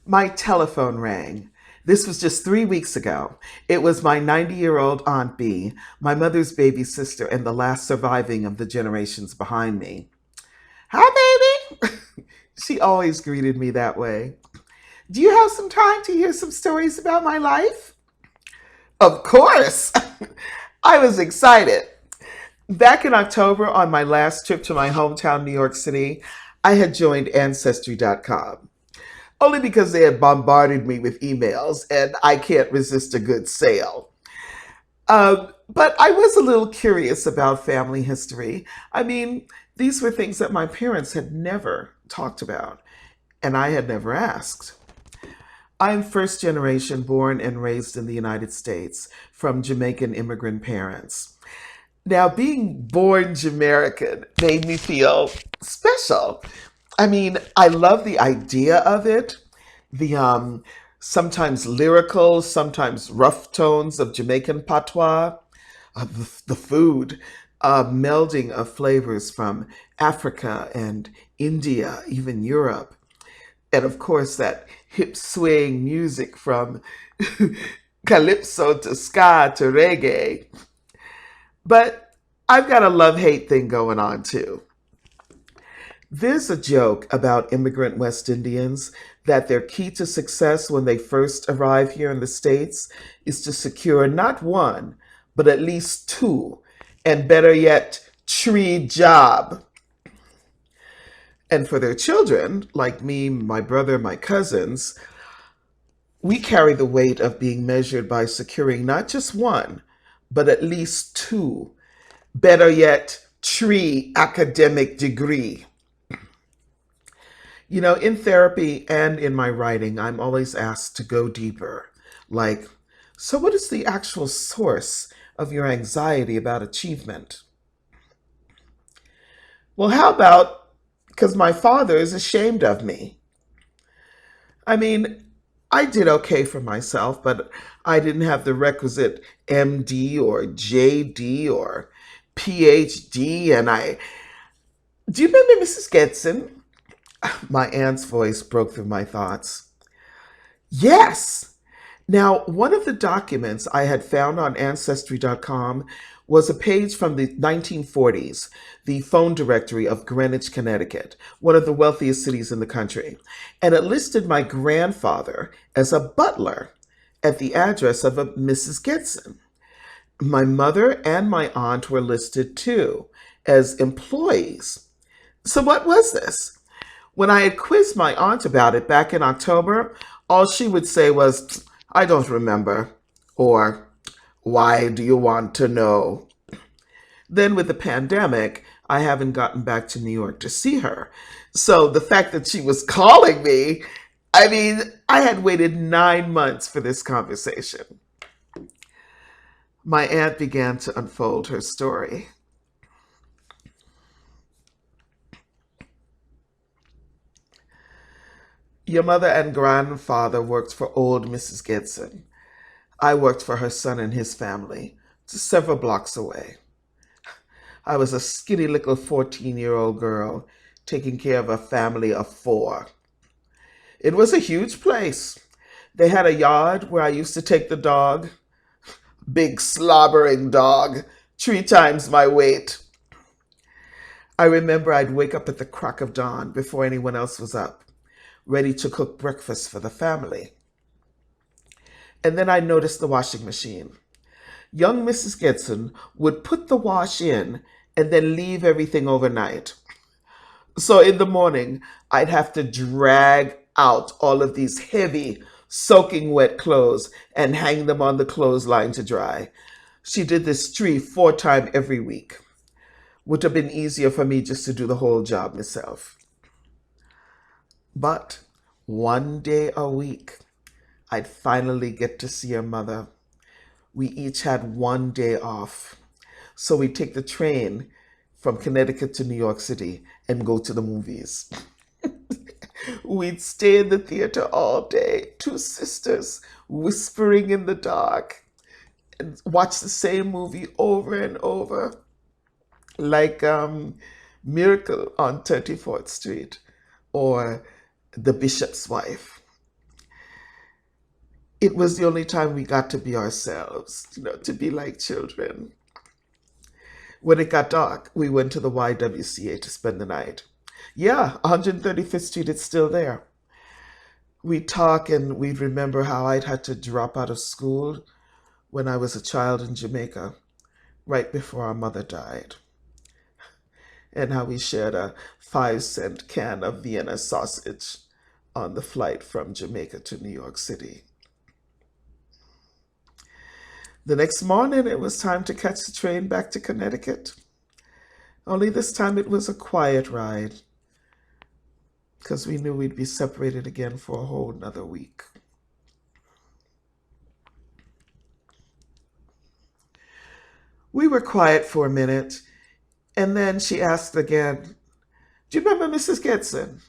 My telephone rang. This was just 3 weeks ago. It was my 90-year-old Aunt B, my mother's baby sister, and the last surviving of the generations behind me. Hi, baby! She always greeted me that way. Do you have some time to hear some stories about my life? Of course! I was excited. Back in October, on my last trip to my hometown, New York City, I had joined Ancestry.com. Only because they had bombarded me with emails, and I can't resist a good sale. But I was a little curious about family history. I mean, these were things that my parents had never talked about, and I had never asked. I'm first generation born and raised in the United States from Jamaican immigrant parents. Now, being born Jamerican made me feel special. I mean, I love the idea of it, the sometimes lyrical, sometimes rough tones of Jamaican patois, the food, melding of flavors from Africa and India, even Europe, and of course that hip swaying music from calypso to ska to reggae. But I've got a love hate thing going on too. There's a joke about immigrant West Indians that their key to success when they first arrive here in the States is to secure not one, but at least two, and better yet, three job. And for their children, like me, my brother, my cousins, we carry the weight of being measured by securing not just one, but at least two, better yet, three academic degree. You know, in therapy and in my writing, I'm always asked to go deeper. Like, so what is the actual source of your anxiety about achievement? Well, how about because my father is ashamed of me? I mean, I did okay for myself, but I didn't have the requisite MD or JD or PhD. And do you remember Mrs. Getson? My aunt's voice broke through my thoughts. Yes. Now, one of the documents I had found on Ancestry.com was a page from the 1940s, the phone directory of Greenwich, Connecticut, one of the wealthiest cities in the country. And it listed my grandfather as a butler at the address of a Mrs. Gibson. My mother and my aunt were listed too as employees. So, what was this? When I had quizzed my aunt about it back in October, all she would say was, I don't remember, or why do you want to know? Then with the pandemic, I haven't gotten back to New York to see her. So the fact that she was calling me, I mean, I had waited 9 months for this conversation. My aunt began to unfold her story. Your mother and grandfather worked for old Mrs. Gibson. I worked for her son and his family, just several blocks away. I was a skinny little 14-year-old girl taking care of a family of four. It was a huge place. They had a yard where I used to take the dog, big slobbering dog, 3 times my weight. I remember I'd wake up at the crack of dawn before anyone else was up, ready to cook breakfast for the family. And then I noticed the washing machine. Young Mrs. Gibson would put the wash in and then leave everything overnight. So in the morning, I'd have to drag out all of these heavy, soaking wet clothes and hang them on the clothesline to dry. She did this 3, 4 times every week. Would have been easier for me just to do the whole job myself. But one day a week, I'd finally get to see her mother. We each had one day off. So we'd take the train from Connecticut to New York City and go to the movies. We'd stay in the theater all day, two sisters whispering in the dark, and watch the same movie over and over, like Miracle on 34th Street or The Bishop's Wife. It was the only time we got to be ourselves, to be like children. When it got dark, we went to the YWCA to spend the night. Yeah, 135th Street, it's still there. We'd talk and we'd remember how I'd had to drop out of school when I was a child in Jamaica, right before our mother died, and how we shared a 5-cent can of Vienna sausage on the flight from Jamaica to New York City. The next morning, it was time to catch the train back to Connecticut. Only this time it was a quiet ride, because we knew we'd be separated again for a whole another week. We were quiet for a minute, and then she asked again, "Do you remember Mrs. Getson?"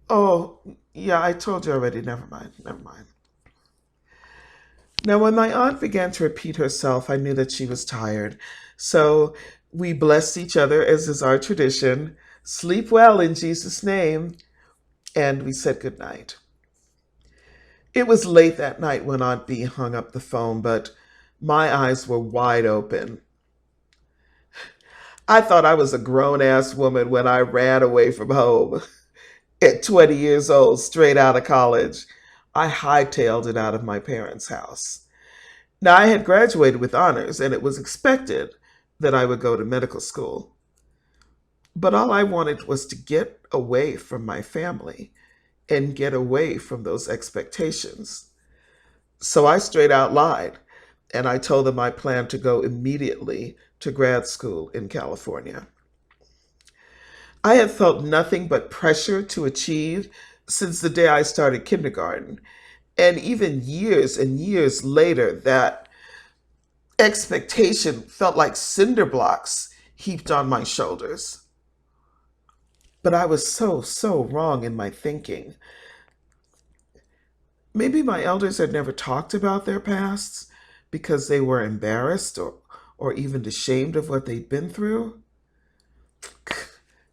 "Oh, yeah, I told you already. Never mind, never mind." Now, when my aunt began to repeat herself, I knew that she was tired. So we blessed each other, as is our tradition. "Sleep well in Jesus' name." And we said goodnight. It was late that night when Aunt B hung up the phone, but my eyes were wide open. I thought I was a grown ass woman when I ran away from home. At 20 years old, straight out of college, I hightailed it out of my parents' house. Now, I had graduated with honors, and it was expected that I would go to medical school. But all I wanted was to get away from my family and get away from those expectations. So I straight out lied, and I told them I planned to go immediately to grad school in California. I had felt nothing but pressure to achieve since the day I started kindergarten. And even years and years later, that expectation felt like cinder blocks heaped on my shoulders. But I was so wrong in my thinking. Maybe my elders had never talked about their pasts because they were embarrassed or even ashamed of what they'd been through.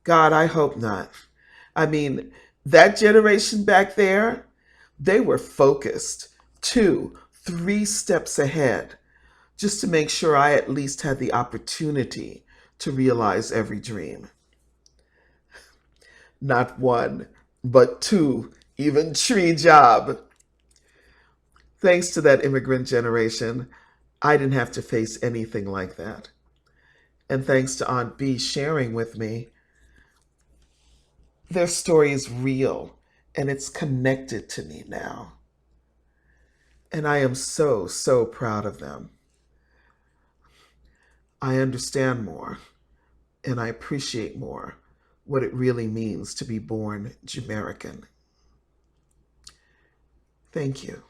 God, I hope not. I mean, that generation back there, they were focused 2, 3 steps ahead just to make sure I at least had the opportunity to realize every dream. Not one, but two, even tree job. Thanks to that immigrant generation, I didn't have to face anything like that. And thanks to Aunt B sharing with me, their story is real and it's connected to me now. And I am so proud of them. I understand more and I appreciate more what it really means to be born Jamerican. Thank you.